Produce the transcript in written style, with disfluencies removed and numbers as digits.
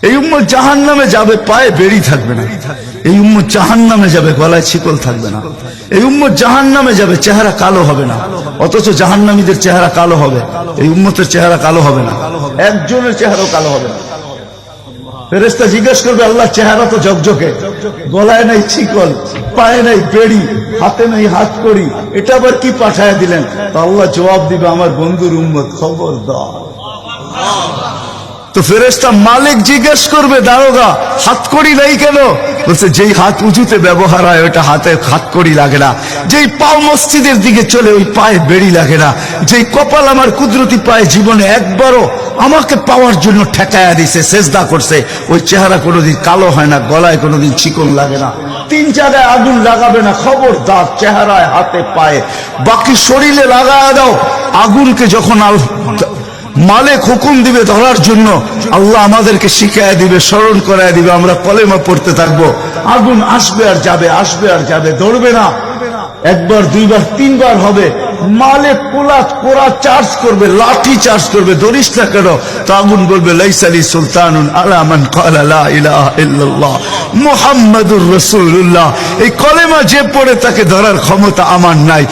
এই উম্মত জাহান্নামে যাবে, পায়ে বেড়ি থাকবে না। এই উম্মত জাহান্নামে যাবে, গলায় শিকল থাকবে না। এই উম্মত জাহান্নামে যাবে, চেহারা কালো হবে না। অথচ জাহান্নামীদের চেহারা কালো হবে, এই উম্মতের চেহারা কালো হবে না। একজনের চেহারাও কালো হবে না। ফেরেশতা জিজ্ঞেস করবে, আল্লাহ চেহারা তো ঝকঝকে, গলায় নাই শিকল, পায়ে নাই বেড়ি, হাতে নাই হাত করি, এটা আবার কি পাঠায় দিলেন? আল্লাহ জবাব দিবে, আমার বন্ধুর উম্মত, খবরদার। তো ফেরেশতা মালিক জিজ্ঞেস করবে, দারোগা হাতকড়ি নাই কেন? বলছে, যেই হাত উঁচুতে ব্যবহার হয় ওটা হাতে হাতকড়ি লাগে না। যেই পাও মসজিদের দিকে চলে ওই পায়ে বেড়ি লাগে না। যেই কপাল আমার কুদরতি পায়ে জীবনে একবারও আমাকে পাওয়ার জন্য ঠেকায়া দিছে, সেজদা করছে, ওই চেহারা কোনোদিন কালো হয় না, গলায় কোনোদিন চিকন লাগে না, 3 জায়গায় আগুন লাগাবে না। খবরদার, চেহারায়, হাতে, পায়ে, বাকি শরীরে লাগায়া দাও। আগুনকে যখন মালিক হুকুম দিবে ধরার জন্য, আল্লাহ আমাদেরকে শিখায় দিবে, স্মরণ করায় দিবে, আমরা কলেমা পড়তে থাকবো। আগুন আসবে আর যাবে, আসবে আর যাবে, ধরবে না। একবার, দুইবার, 3বার হবে। মালিক কোরা চার্জ করবে, লাঠি চার্জ করবে, ধরিস না কেন? তো আগুন বলবে, লাইসালি সুলতানুন আলা মান ক্বালা লা ইলাহা ইল্লাল্লাহ মুহাম্মাদুর রাসূলুল্লাহ। এই কলেমা যে পড়ে তাকে ধরার ক্ষমতা আমার নাই।